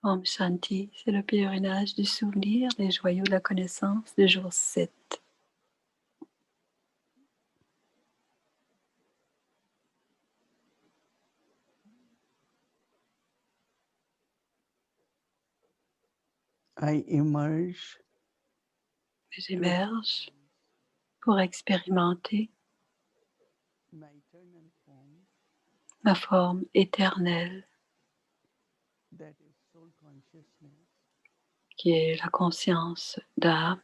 Om Shanti, c'est le pèlerinage du souvenir des joyaux de la connaissance de jour 7. I emerge J'émerge pour expérimenter my eternal form, ma forme éternelle, that is soul consciousness, qui est la conscience d'âme,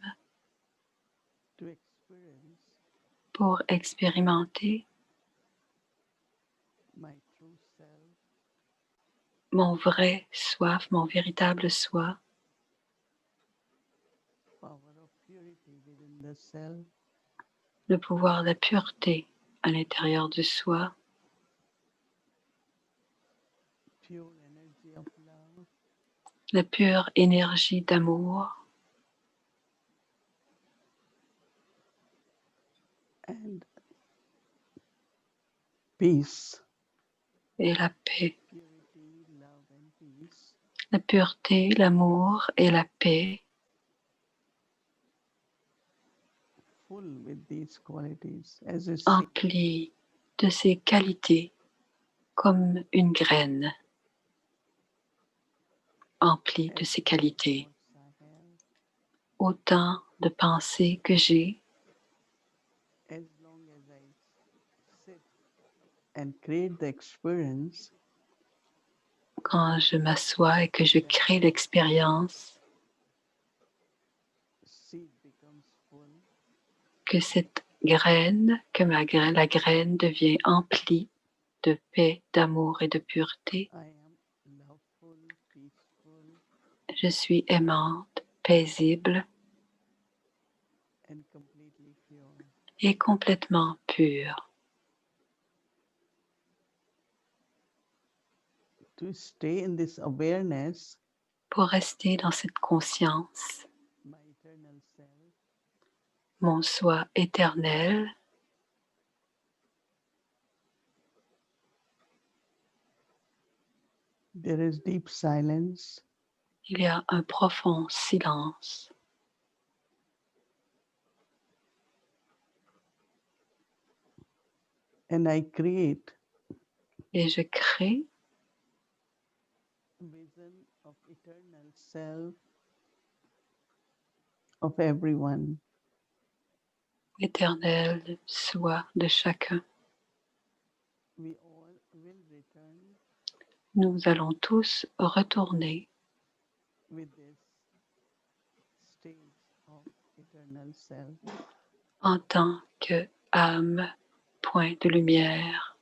to experience pour expérimenter my true self, mon vrai soi, mon véritable soi, power of purity within the self, le pouvoir de la pureté à l'intérieur du soi, pure energy of love, la pure énergie d'amour and peace. et la paix. Purity, love, and peace. La pureté, l'amour et la paix, Full with these qualities as a seed. emplie de ces qualités comme une graine, emplie de ces qualités. Autant de pensées que j'ai, As long as I sit and create the experience, quand je m'assois et que je crée l'expérience, seed becomes full, que cette graine, la graine devient emplie de paix, d'amour et de pureté. I am loveful, peaceful, Je suis aimante, paisible and completely pure. et complètement pure. To stay in this awareness, Pour rester dans cette conscience, my eternal self, mon soi éternel, there is deep silence, il y a un profond silence and I create et je crée vision of eternal self of everyone. l'éternel soi de chacun. We all will return Nous allons tous retourner with this stage of eternal self. en tant que âme, point de lumière.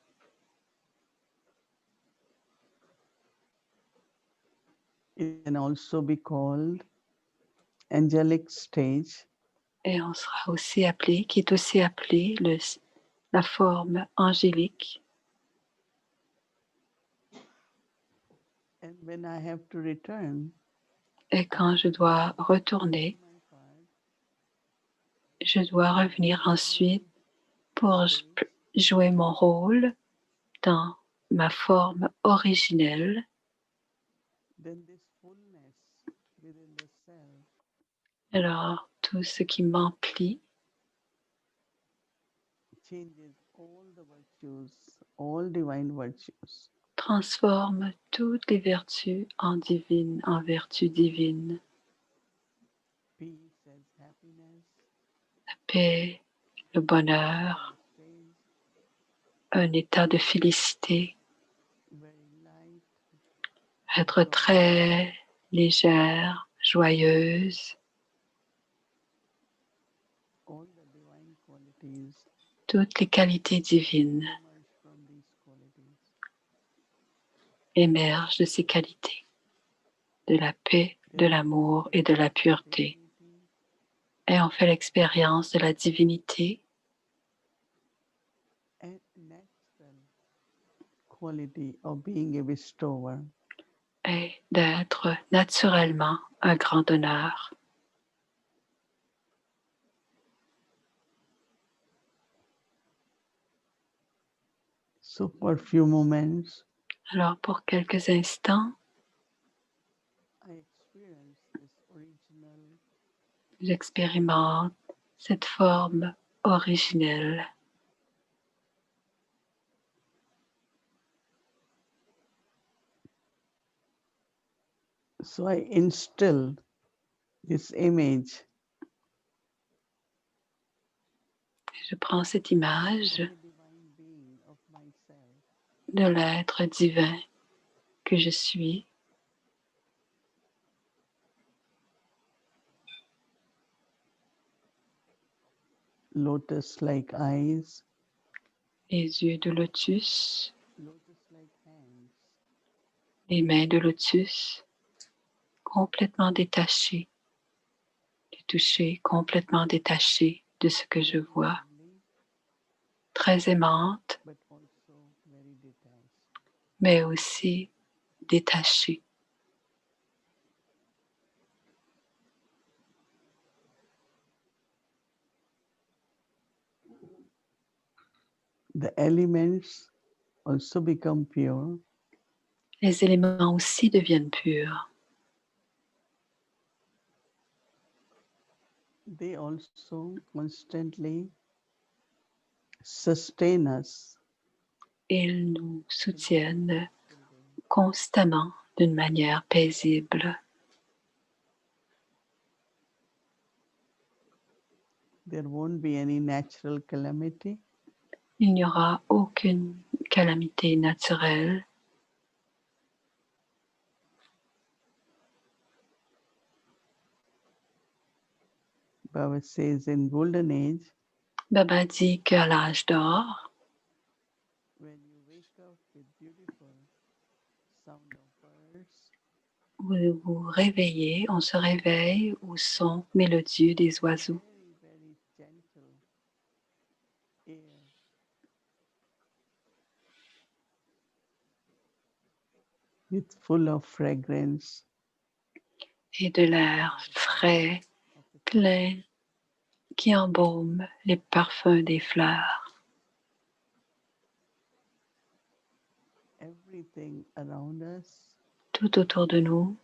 It can also be called angelic stage. Et on sera aussi appelé, qui est aussi appelé la forme angélique. And when I have to return, Et quand je dois retourner, my part, je dois revenir ensuite pour jouer mon rôle dans ma forme originelle. then this fullness within the self Alors, tout ce qui m'emplit changes all the virtues, all divine virtues. transforme toutes les vertus en vertus divines. Peace as happiness, La paix, le bonheur, stage, un état de félicité, very light, être très légère, joyeuse, all the divine qualities toutes les qualités divines emerge from these qualities. émergent de ces qualités, de la paix, de l'amour et de la pureté. Divinity Et on fait l'expérience de la divinité and natural quality of being a bestower. et d'être naturellement un grand donneur. So for a few moments, Alors pour quelques instants, experience this original J'expérimente cette forme originelle. So I instill this image Je prends cette image of the divine being of myself de l'être divin que je suis, lotus-like eyes, les yeux de lotus, lotus-like hands, les mains de lotus, complètement détachées du toucher, complètement détachées de ce que je vois, lovely, très aimante, but also very detached. mais aussi détachée. The elements also become pure. Les éléments aussi deviennent purs. They also constantly sustain us. Ils nous soutiennent Building. constamment d'une manière paisible. There won't be any natural calamity. Il n'y aura aucune calamité naturelle. Baba says in Golden Age, Baba dit qu'à l'âge d'or, when you wake up with beautiful sound of birds, vous vous réveillez, on se réveille au son mélodieux des oiseaux, very, very gentle air, with full of fragrance et de l'air frais, of the plein, qui embaume les parfums des fleurs. everything around us Tout autour de nous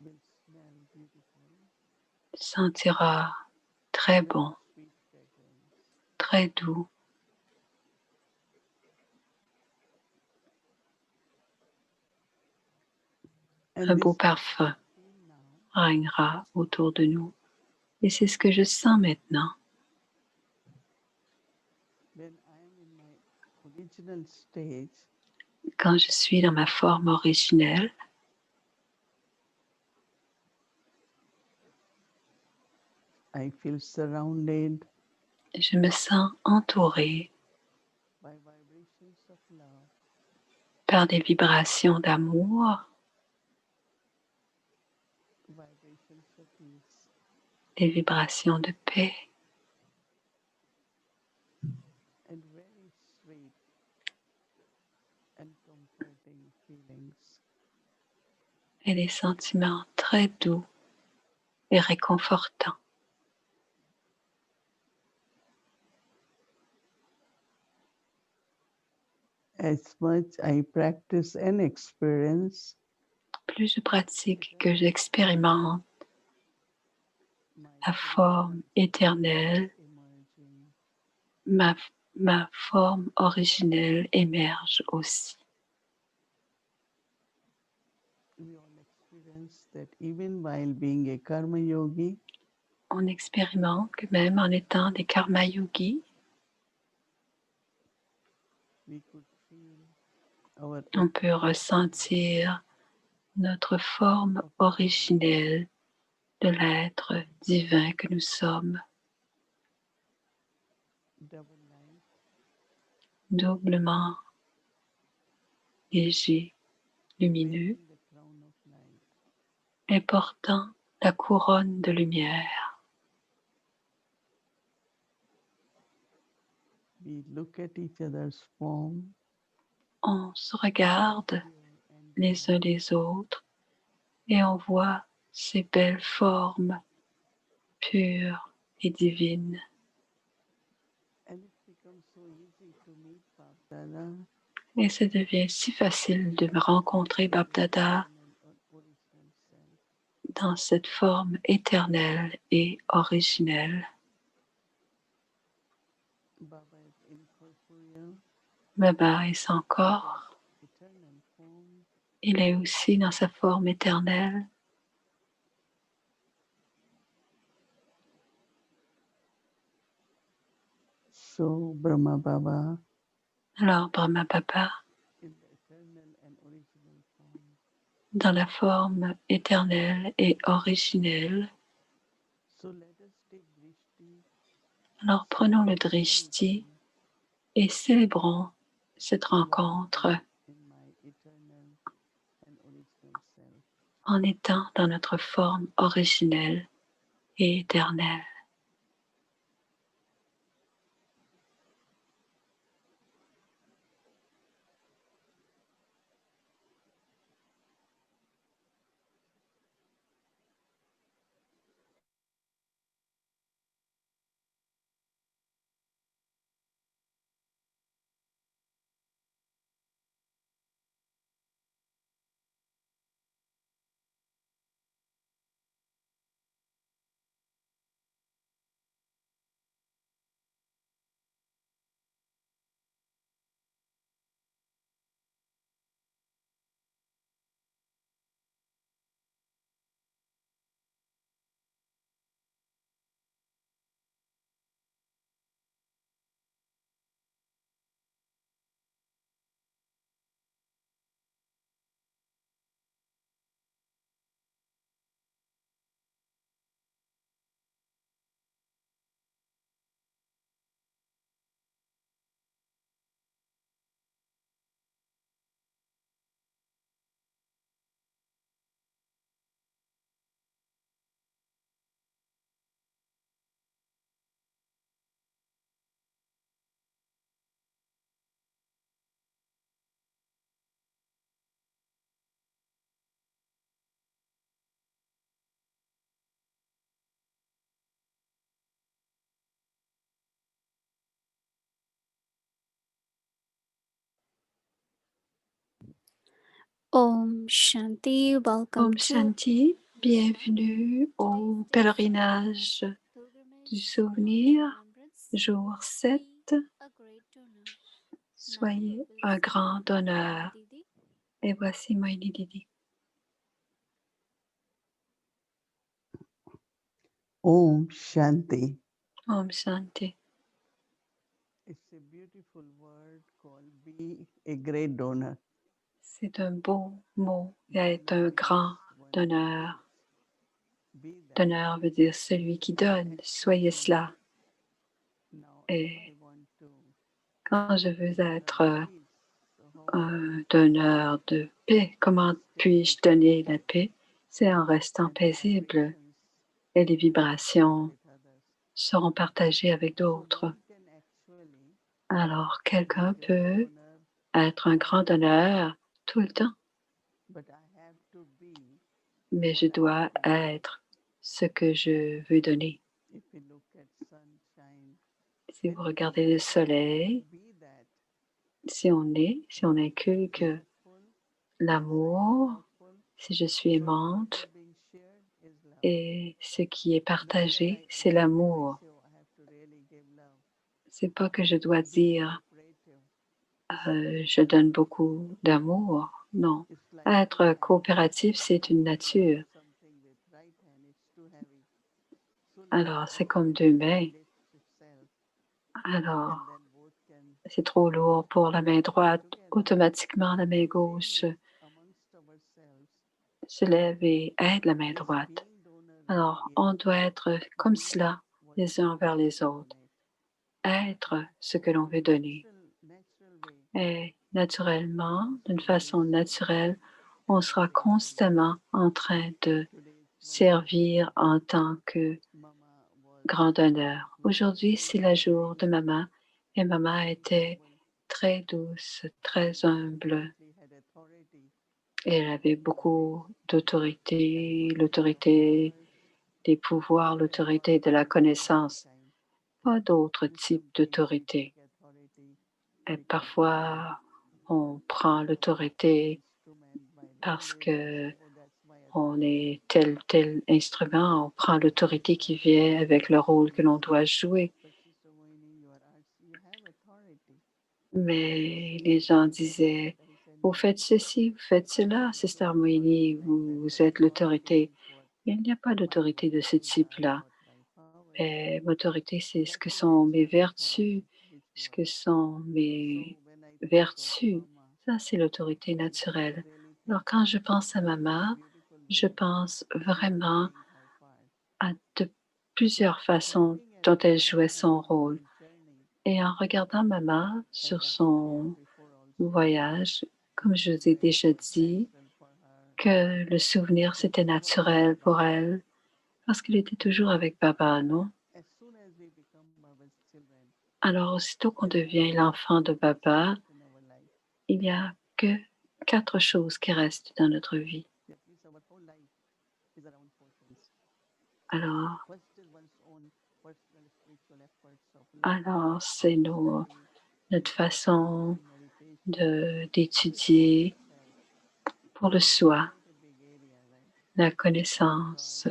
will smell beautiful, sentira très very bon, sweet fragrance. très doux, And un beau this parfum feel now régnera autour de nous. Et c'est ce que je sens maintenant. when I am in my original stage, Quand je suis dans ma forme originelle, I feel surrounded je me sens entourée by vibrations of love, par des vibrations d'amour, vibrations of peace, des vibrations de paix and very sweet and comforting feelings. et des sentiments très doux et réconfortants. As much I practice and experience, Plus je pratique que j'expérimente my la forme éternelle, emerging. ma forme originelle émerge aussi. We all experience that even while being a karma yogi, On expérimente que même en étant des karma yogis, we could feel our on peut ressentir notre forme originelle de l'être divin que nous sommes, double light, doublement léger, lumineux, wearing the crown of light. et portant la couronne de lumière. We look at each other's form, On se regarde pure and les uns divine, les autres et on voit ces belles formes pures et divines. and it becomes so easy to meet Bapdada Et ça devient si facile de me rencontrer Bapdada and original self. dans cette forme éternelle et originelle. Baba is incorporeal, Baba est sans corps. eternal form. Il est aussi dans sa forme éternelle. So Brahma Baba Alors Brahma Baba, in the eternal and original form. dans la forme éternelle et originelle. So let us take Drishti, Alors prenons le celebrate Drishti unity et célébrons cette while rencontre in my eternal and original self. en étant dans notre forme originelle et éternelle. Om Shanti, welcome Om to Shanti, bienvenue au pèlerinage du souvenir, jour 7. Soyez un grand donneur. Et voici Moïni Didi. Om Shanti. Om Shanti. It's a beautiful word called be a great donor. C'est un beau mot et être un grand donneur. Donneur veut dire celui qui donne. Soyez cela. Et quand je veux être un donneur de paix, comment puis-je donner la paix? C'est en restant paisible et les vibrations seront partagées avec d'autres. Alors, quelqu'un peut être un grand donneur tout le temps, mais je dois être ce que je veux donner. Si vous regardez le soleil, si on inculque l'amour, si je suis aimante, et ce qui est partagé, c'est l'amour. C'est pas que je dois dire je donne beaucoup d'amour. Non. Être coopératif, c'est une nature. Alors, c'est comme deux mains. Alors, c'est trop lourd pour la main droite. Automatiquement, la main gauche se lève et aide la main droite. Alors, on doit être comme cela, les uns envers les autres. Être ce que l'on veut donner. Et naturellement, d'une façon naturelle, on sera constamment en train de servir en tant que grand donneur. Aujourd'hui, c'est le jour de maman et maman était très douce, très humble. Et elle avait beaucoup d'autorité, l'autorité des pouvoirs, l'autorité de la connaissance, pas d'autres types d'autorité. Et parfois, on prend l'autorité parce que on est tel instrument, on prend l'autorité qui vient avec le rôle que l'on doit jouer. Mais les gens disaient, vous faites ceci, vous faites cela, Sister Moini, vous êtes l'autorité. Il n'y a pas d'autorité de ce type-là. L'autorité, c'est ce que sont mes vertus, ce que sont mes vertus. Ça, c'est l'autorité naturelle. Alors, quand je pense à maman, je pense vraiment à plusieurs façons dont elle jouait son rôle. Et en regardant maman sur son voyage, comme je vous ai déjà dit, que le souvenir, c'était naturel pour elle, parce qu'elle était toujours avec papa, non? Alors, aussitôt qu'on devient l'enfant de papa, il n'y a que 4 choses qui restent dans notre vie. Alors, c'est notre façon d'étudier pour le soi, la connaissance,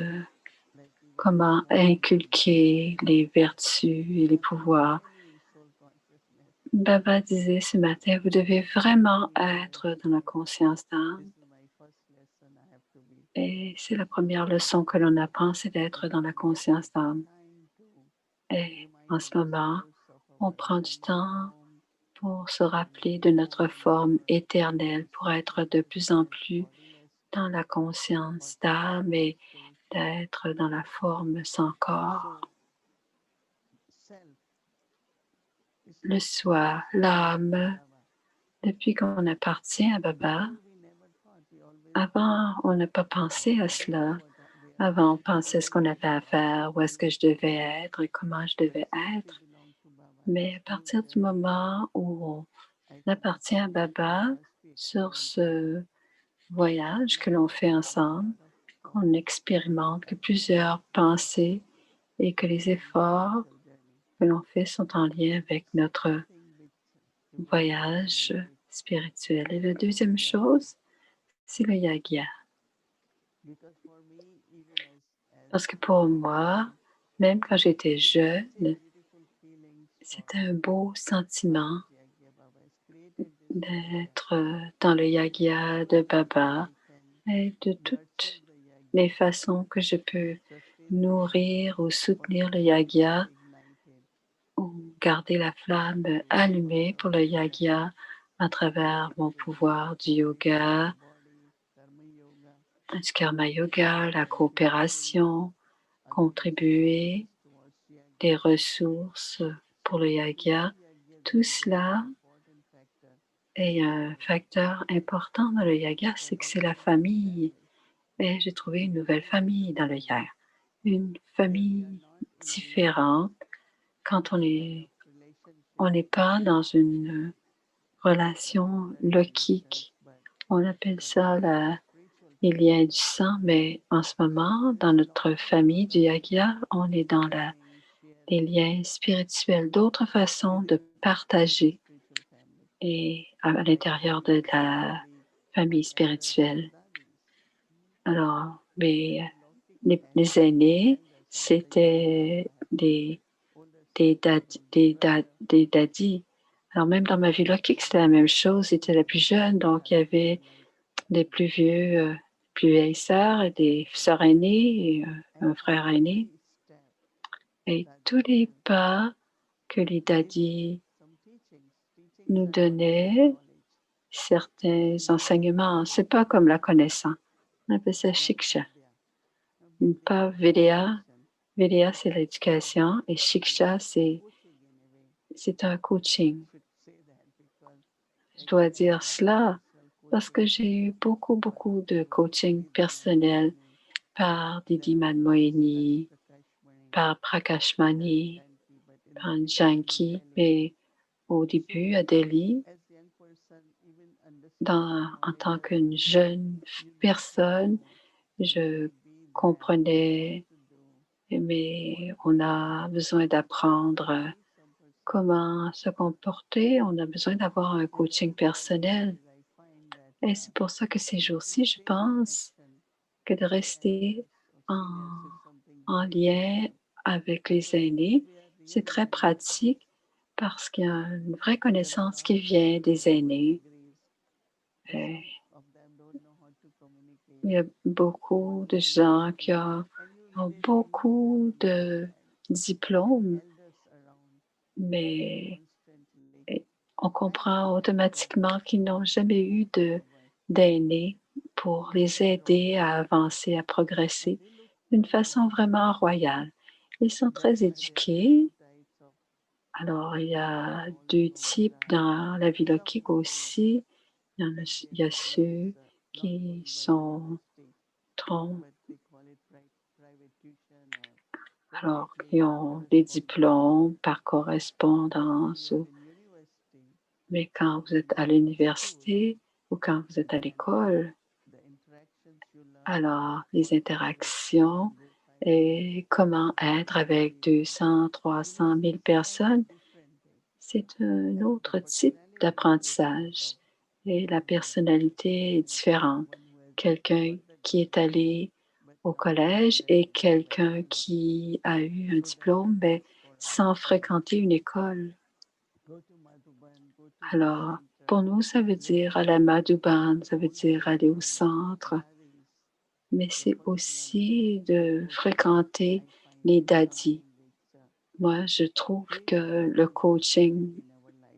comment inculquer les vertus et les pouvoirs. Baba disait ce matin, vous devez vraiment être dans la conscience d'âme. Et c'est la première leçon que l'on apprend, c'est d'être dans la conscience d'âme. Et en ce moment, on prend du temps pour se rappeler de notre forme éternelle, pour être de plus en plus dans la conscience d'âme et d'être dans la forme sans corps. Le soi, l'âme, depuis qu'on appartient à Baba, avant, on n'a pas pensé à cela. Avant, on pensait ce qu'on avait à faire, où est-ce que je devais être et comment je devais être. Mais à partir du moment où on appartient à Baba, sur ce voyage que l'on fait ensemble, qu'on expérimente que plusieurs pensées et que les efforts que l'on fait sont en lien avec notre voyage spirituel. Et la deuxième chose, c'est le yagya. Parce que pour moi, même quand j'étais jeune, c'était un beau sentiment d'être dans le yagya de Baba et de toutes les façons que je peux nourrir ou soutenir le yagya ou garder la flamme allumée pour le yagya à travers mon pouvoir du yoga, du karma yoga, la coopération, contribuer des ressources pour le yagya. Tout cela est un facteur important dans le yoga, c'est que c'est la famille. Et j'ai trouvé une nouvelle famille dans le yoga, une famille différente quand on n'est pas dans une relation lokique. On appelle ça les liens du sang, mais en ce moment, dans notre famille du yoga, on est dans les liens spirituels, d'autres façons de partager et à l'intérieur de la famille spirituelle. Alors, les aînés, c'était des daddies. Alors, même dans ma vie lokique, c'était la même chose. C'était la plus jeune, donc il y avait des plus vieux, plus vieilles sœurs et des sœurs aînées et un frère aîné. Et tous les pas que les daddies nous donnaient, certains enseignements, c'est pas comme la connaissance. On appelle ça shiksha. Pas vidya. Vidya, c'est l'éducation et shiksha, c'est un coaching. Je dois dire cela parce que j'ai eu beaucoup de coaching personnel par Didi Manmohini, par Prakash Mani, par Janki, mais au début à Delhi, en tant qu'une jeune personne, je comprenais, mais on a besoin d'apprendre comment se comporter, on a besoin d'avoir un coaching personnel. Et c'est pour ça que ces jours-ci, je pense que de rester en lien avec les aînés. C'est très pratique parce qu'il y a une vraie connaissance qui vient des aînés. Euh, Il y a beaucoup de gens qui ont beaucoup de diplômes, mais on comprend automatiquement qu'ils n'ont jamais eu d'aînés pour les aider à avancer, à progresser d'une façon vraiment royale. Ils sont très éduqués. Alors, il y a deux types dans la vie loquique aussi. Il y a ceux qui sont trop, alors, qui ont des diplômes par correspondance, mais quand vous êtes à l'université ou quand vous êtes à l'école, alors les interactions et comment être avec 200, 300 000 personnes, c'est un autre type d'apprentissage et la personnalité est différente. Quelqu'un qui est allé au collège et quelqu'un qui a eu un diplôme, mais sans fréquenter une école. Alors, pour nous, ça veut dire aller à Madhuban, ça veut dire aller au centre, mais c'est aussi de fréquenter les dadis. Moi, je trouve que le coaching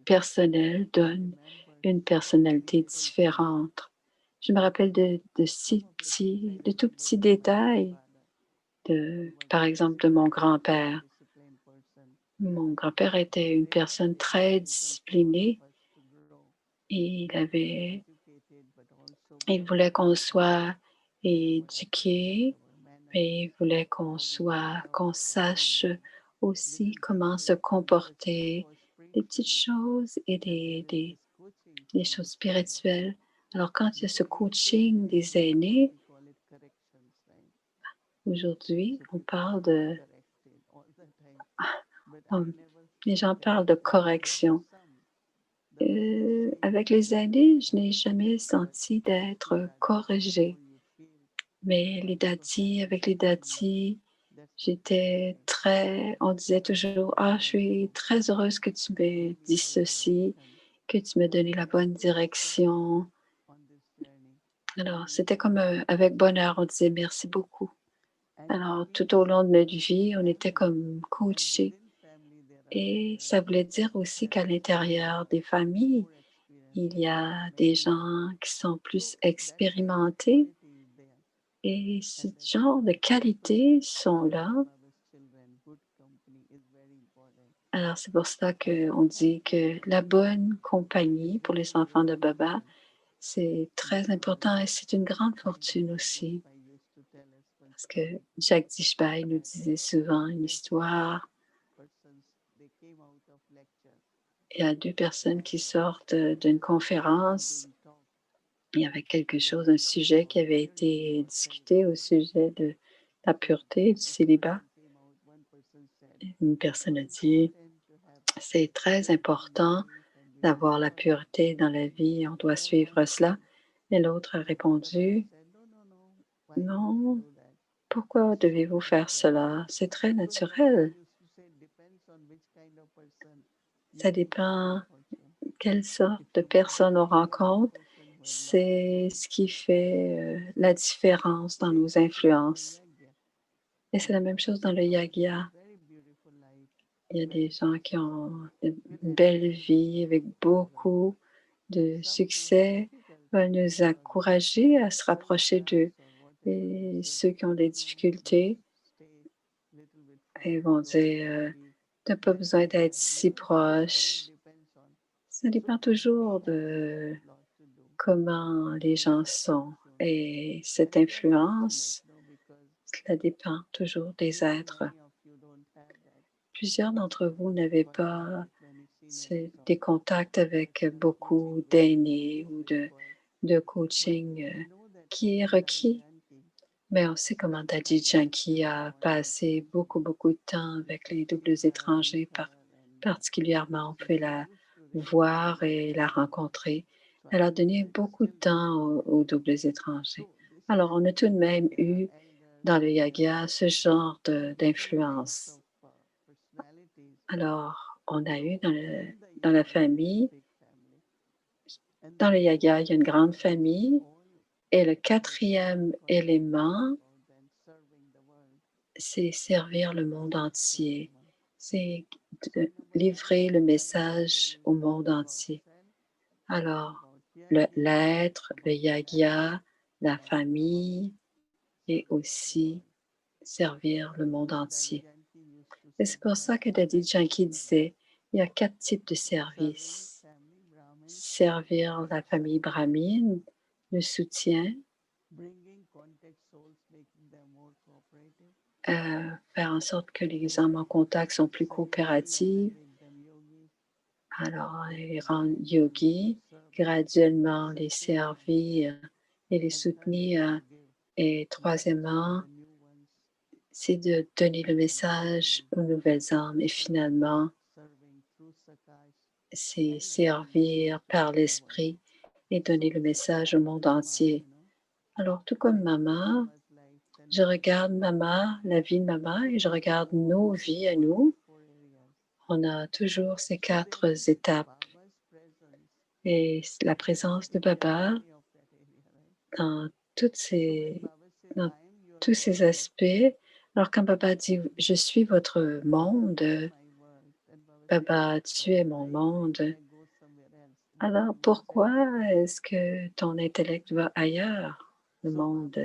personnel donne une personnalité différente. Je me rappelle de tout petits détails, par exemple, de mon grand-père. Mon grand-père était une personne très disciplinée et il voulait qu'on soit éduqué, mais il voulait qu'on sache aussi comment se comporter, des petites choses et des choses spirituelles. Alors, quand il y a ce coaching des aînés, aujourd'hui, on parle les gens parlent de correction. Avec les aînés, je n'ai jamais senti d'être corrigée. Mais avec les dadis, on disait toujours, ah, je suis très heureuse que tu me dises ceci, que tu m'as donné la bonne direction. Alors, c'était comme avec bonheur, on disait merci beaucoup. Alors, tout au long de notre vie, on était comme coachés. Et ça voulait dire aussi qu'à l'intérieur des familles, il y a des gens qui sont plus expérimentés et ce genre de qualités sont là. Alors, c'est pour ça qu'on dit que la bonne compagnie pour les enfants de Baba, c'est très important et c'est une grande fortune aussi. Parce que Jagdish Bhai nous disait souvent une histoire. Il y a deux personnes qui sortent d'une conférence. Il y avait quelque chose, un sujet qui avait été discuté au sujet de la pureté, du célibat. Une personne a dit, c'est très important d'avoir la pureté dans la vie, on doit suivre cela. Et l'autre a répondu, non, pourquoi devez-vous faire cela? C'est très naturel. Ça dépend quelle sorte de personne on rencontre. C'est ce qui fait la différence dans nos influences. Et c'est la même chose dans le yagya. Il y a des gens qui ont une belle vie avec beaucoup de succès, veulent nous encourager à se rapprocher d'eux. Et ceux qui ont des difficultés, ils vont dire, tu n'as pas besoin d'être si proche. Ça dépend toujours de comment les gens sont. Et cette influence, cela dépend toujours des êtres. Plusieurs d'entre vous n'avaient pas des contacts avec beaucoup d'aînés ou de coaching qui est requis. Mais on sait comment Daddy Janki a passé beaucoup, beaucoup de temps avec les doubles étrangers, particulièrement on fait la voir et la rencontrer. Elle a donné beaucoup de temps aux doubles étrangers. Alors, on a tout de même eu dans le Yaga ce genre d'influence. Alors, on a eu dans la famille, dans le Yaga, il y a une grande famille et le quatrième élément, c'est servir le monde entier. C'est de livrer le message au monde entier. Alors, l'être, le Yagya, la famille et aussi servir le monde entier. Et c'est pour ça que Daddy Janki disait, il y a 4 types de services. Servir la famille brahmine, le soutien, faire en sorte que les âmes en contact sont plus coopératives. Alors, les rendre yogis, graduellement les servir et les soutenir. Et troisièmement, c'est de donner le message aux nouvelles âmes. Et finalement, c'est servir par l'esprit et donner le message au monde entier. Alors, tout comme maman, je regarde maman, la vie de maman, et je regarde nos vies à nous. On a toujours ces 4 étapes. Et la présence de Baba dans, dans tous ces aspects. Alors, quand Baba dit « Je suis votre monde », Baba, tu es mon monde. Alors, pourquoi est-ce que ton intellect va ailleurs, le monde?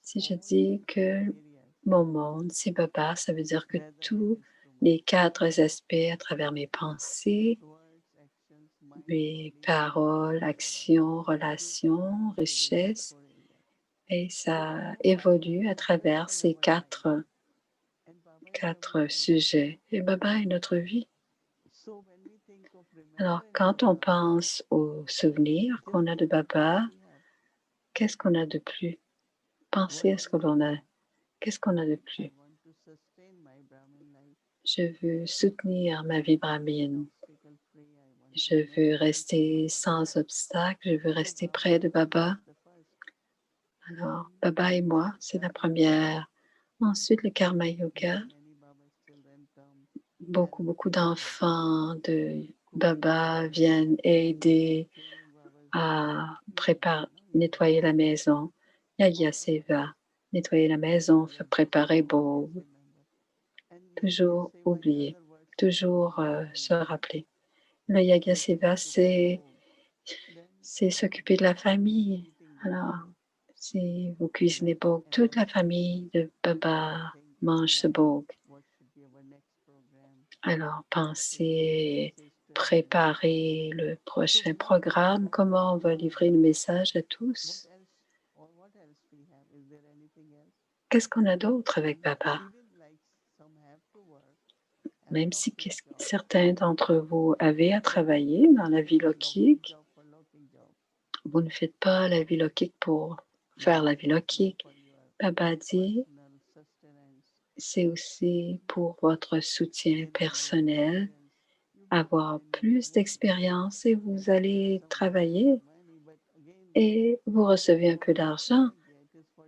Si je dis que mon monde, c'est Baba, ça veut dire que tous les 4 aspects à travers mes pensées, mes paroles, actions, relations, richesses, et ça évolue à travers ces 4 sujets. Et Baba est notre vie. Alors, quand on pense aux souvenirs qu'on a de Baba, qu'est-ce qu'on a de plus? Pensez à ce que l'on a. Qu'est-ce qu'on a de plus? Je veux soutenir ma vie brahmine. Je veux rester sans obstacle. Je veux rester près de Baba. Alors, Baba et moi, c'est la première. Ensuite, le Karma Yoga. Beaucoup d'enfants de Baba viennent aider à nettoyer la maison. Yagya Seva, nettoyer la maison, préparer beau. Toujours oublier, toujours se rappeler. Le Yagya Seva, c'est s'occuper de la famille. Alors, si vous cuisinez bog, toute la famille de Baba mange ce bog. Alors, pensez, préparer le prochain programme, comment on va livrer le message à tous. Qu'est-ce qu'on a d'autre avec Baba? Même si certains d'entre vous avaient à travailler dans la vie lokik, vous ne faites pas la vie lokik pour faire la vie lokik. Baba dit, c'est aussi pour votre soutien personnel, avoir plus d'expérience et vous allez travailler et vous recevez un peu d'argent.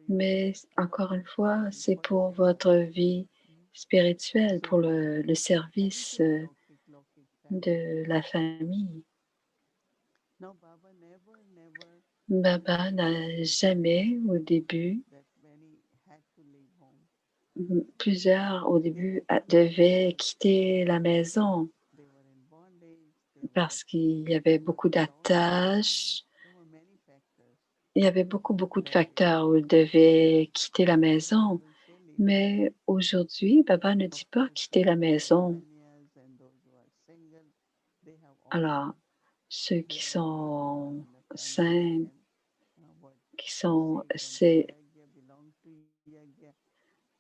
Mais encore une fois, c'est pour votre vie spirituelle, pour le service de la famille. Baba n'a jamais au début, plusieurs au début devaient quitter la maison parce qu'il y avait beaucoup d'attaches. Il y avait beaucoup de facteurs où ils devaient quitter la maison. Mais aujourd'hui, Baba ne dit pas quitter la maison. Alors, ceux qui sont saints,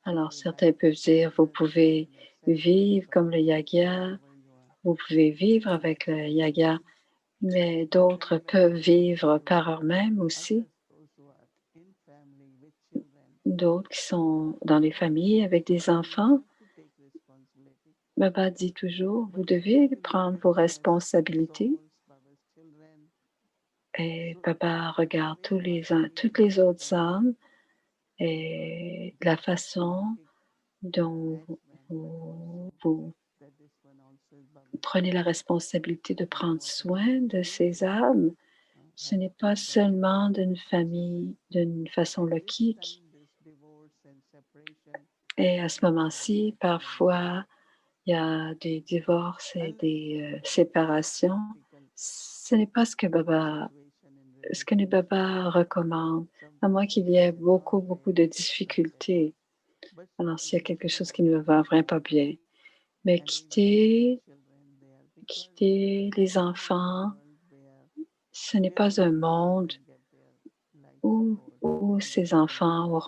alors certains peuvent dire, vous pouvez vivre comme le Yagya, vous pouvez vivre avec le Yagya, mais d'autres peuvent vivre par eux-mêmes aussi. D'autres qui sont dans les familles avec des enfants. Baba dit toujours, vous devez prendre vos responsabilités. Et Baba regarde toutes les autres âmes et la façon dont vous prenez la responsabilité de prendre soin de ces âmes. Ce n'est pas seulement d'une famille, d'une façon logique. Et à ce moment-ci, parfois, il y a des divorces et des séparations. Ce n'est pas ce que Baba recommande, à moins qu'il y ait beaucoup, beaucoup de difficultés. Alors, s'il y a quelque chose qui ne va vraiment pas bien, mais quitter les enfants, ce n'est pas un monde où ces enfants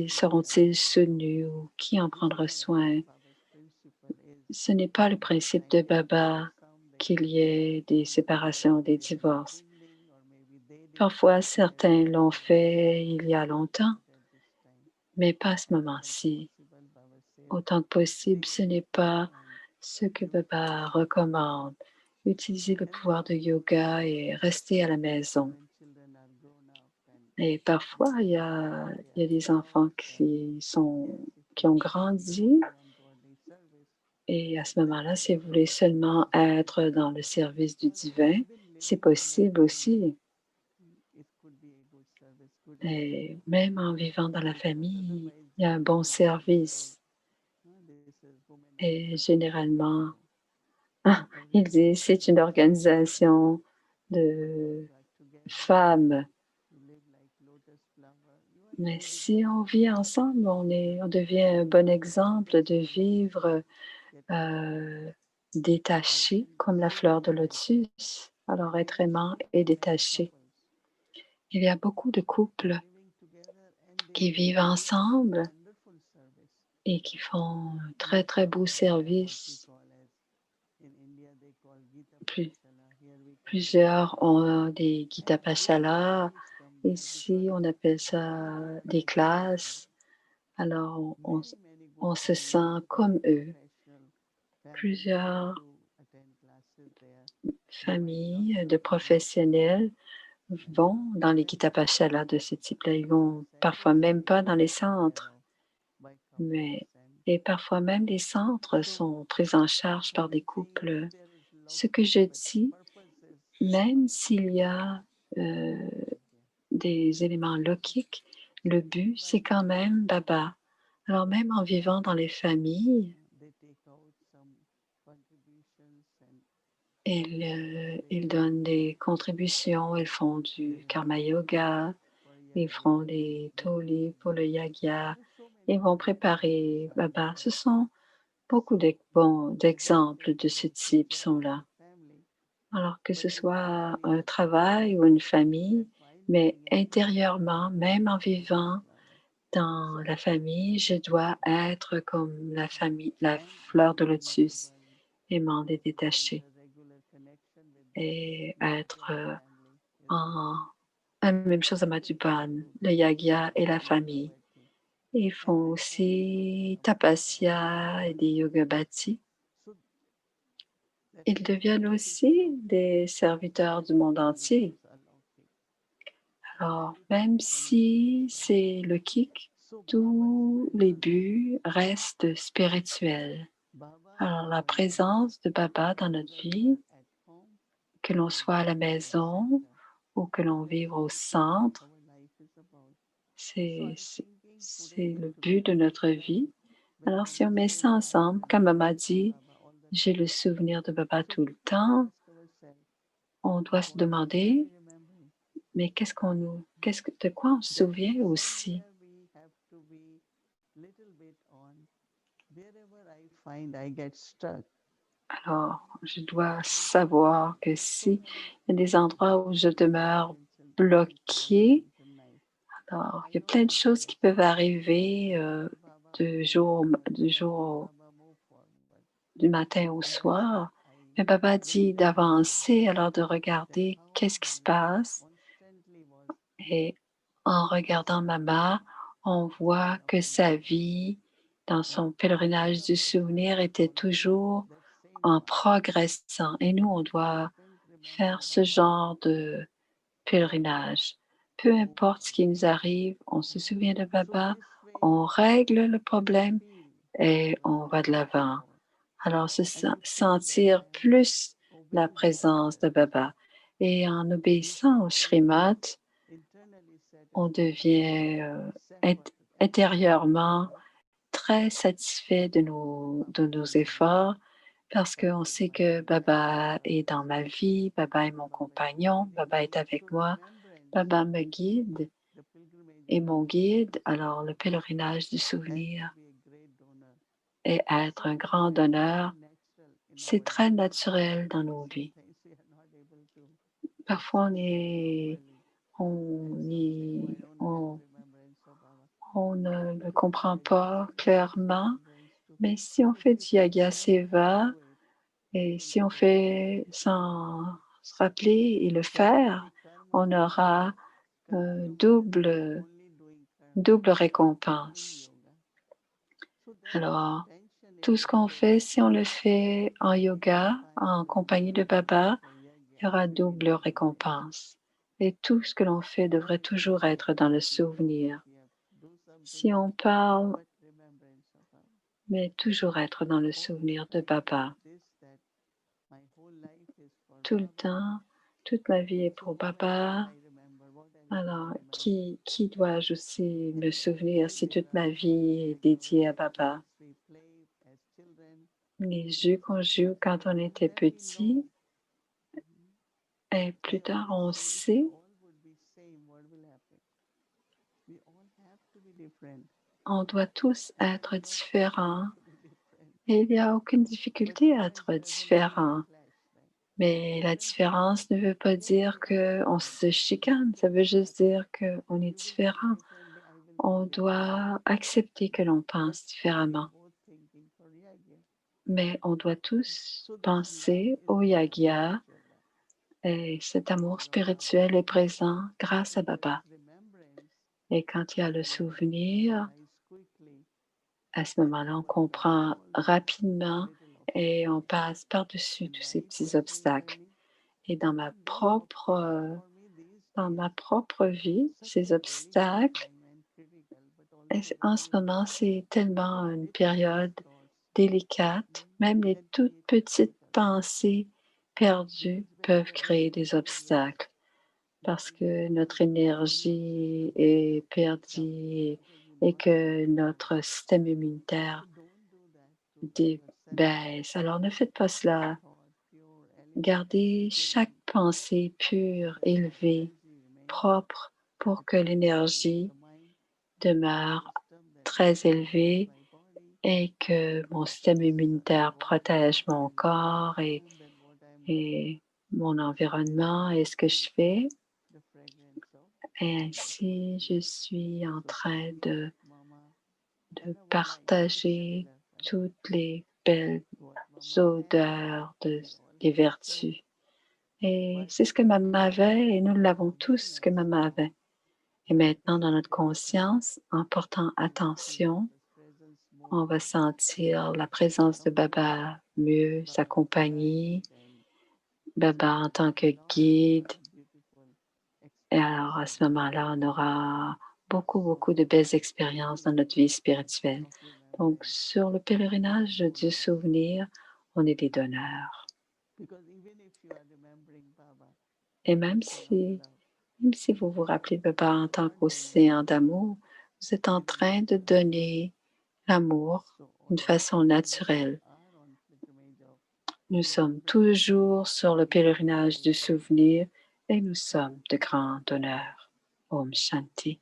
seront-ils soutenus ou qui en prendra soin. Ce n'est pas le principe de Baba qu'il y ait des séparations, des divorces. Parfois, certains l'ont fait il y a longtemps, mais pas à ce moment-ci. Autant que possible, ce n'est pas ce que Baba recommande. Utiliser le pouvoir de yoga et rester à la maison. Et parfois, il y a des enfants qui ont grandi. Et à ce moment-là, si vous voulez seulement être dans le service du divin, c'est possible aussi. Et même en vivant dans la famille, il y a un bon service. Et généralement, ils disent c'est une organisation de femmes. Mais si on vit ensemble, on devient un bon exemple de vivre détaché comme la fleur de lotus. Alors, être aimant et détaché. Il y a beaucoup de couples qui vivent ensemble et qui font un très, très beau service. Plusieurs ont des Gita Pashala. Ici, on appelle ça des classes. Alors, on se sent comme eux. Plusieurs familles de professionnels vont dans les Gita Pashala de ce type-là. Ils vont parfois même pas dans les centres. Et parfois même les centres sont pris en charge par des couples. Ce que je dis, même s'il y a des éléments logiques, le but, c'est quand même Baba. Alors même en vivant dans les familles, ils donnent des contributions, ils font du karma yoga, ils font des toli pour le yagya, ils vont préparer Baba. Ce sont beaucoup d'exemples de ce type sont là. Alors que ce soit un travail ou une famille, mais intérieurement, même en vivant dans la famille, je dois être comme la famille, la fleur de lotus, aimante et détachée, et être en la même chose à Madhuban, le yagya et la famille. Ils font aussi tapasya et des yoga bhakti. Ils deviennent aussi des serviteurs du monde entier. Alors, même si c'est le kick, tous les buts restent spirituels. Alors, la présence de Baba dans notre vie, que l'on soit à la maison ou que l'on vive au centre, c'est le but de notre vie. Alors, si on met ça ensemble, comme Maman dit, j'ai le souvenir de Baba tout le temps, on doit se demander, mais de quoi on se souvient aussi? Alors, je dois savoir que s'il y a des endroits où je demeure bloquée, alors il y a plein de choses qui peuvent arriver du matin au soir. Mais Baba dit d'avancer, alors de regarder qu'est-ce qui se passe. Et en regardant Mama, on voit que sa vie, dans son pèlerinage du souvenir, était toujours en progressant. Et nous, on doit faire ce genre pèlerinage. Peu importe ce qui nous arrive, on se souvient de Baba, on règle le problème et on va de l'avant. Alors, sentir plus la présence de Baba. Et en obéissant au Srimad, on devient intérieurement très satisfait de nos efforts parce qu'on sait que Baba est dans ma vie, Baba est mon compagnon, Baba est avec moi, Baba me guide et mon guide. Alors, le pèlerinage du souvenir et être un grand donneur, c'est très naturel dans nos vies. Parfois, on, est- on ne le comprend pas clairement, mais si on fait du Yaga Seva et si on fait sans se rappeler et le faire, on aura double récompense. Alors, tout ce qu'on fait, si on le fait en yoga, en compagnie de Baba, il y aura double récompense. Et tout ce que l'on fait devrait toujours être dans le souvenir. Si on parle, mais toujours être dans le souvenir de Baba. Tout le temps, toute ma vie est pour Baba. Alors, qui dois-je aussi me souvenir si toute ma vie est dédiée à Baba? Les jeux qu'on joue quand on était petit, et plus tard on sait, on doit tous être différents. Et il n'y a aucune difficulté à être différent. Mais la différence ne veut pas dire qu'on se chicane, ça veut juste dire qu'on est différent. On doit accepter que l'on pense différemment. Mais on doit tous penser au Yagya et cet amour spirituel est présent grâce à Baba. Et quand il y a le souvenir, à ce moment-là, on comprend rapidement et on passe par-dessus tous ces petits obstacles. Et dans ma propre vie, ces obstacles, en ce moment, c'est tellement une période délicate. Même les toutes petites pensées perdues peuvent créer des obstacles parce que notre énergie est perdue et que notre système immunitaire baisse. Alors ne faites pas cela. Gardez chaque pensée pure, élevée, propre pour que l'énergie demeure très élevée et que mon système immunitaire protège mon corps et mon environnement et ce que je fais. Et ainsi, je suis en train de partager toutes les belles odeurs des vertus. Et c'est ce que maman avait et nous l'avons tous ce que maman avait. Et maintenant, dans notre conscience, en portant attention, on va sentir la présence de Baba mieux, sa compagnie, Baba en tant que guide. Et alors, à ce moment-là, on aura beaucoup de belles expériences dans notre vie spirituelle. Donc, sur le pèlerinage du souvenir, on est des donneurs. Et même si vous vous rappelez de Baba en tant qu'océan d'amour, vous êtes en train de donner l'amour d'une façon naturelle. Nous sommes toujours sur le pèlerinage du souvenir et nous sommes de grands donneurs. Om Shanti.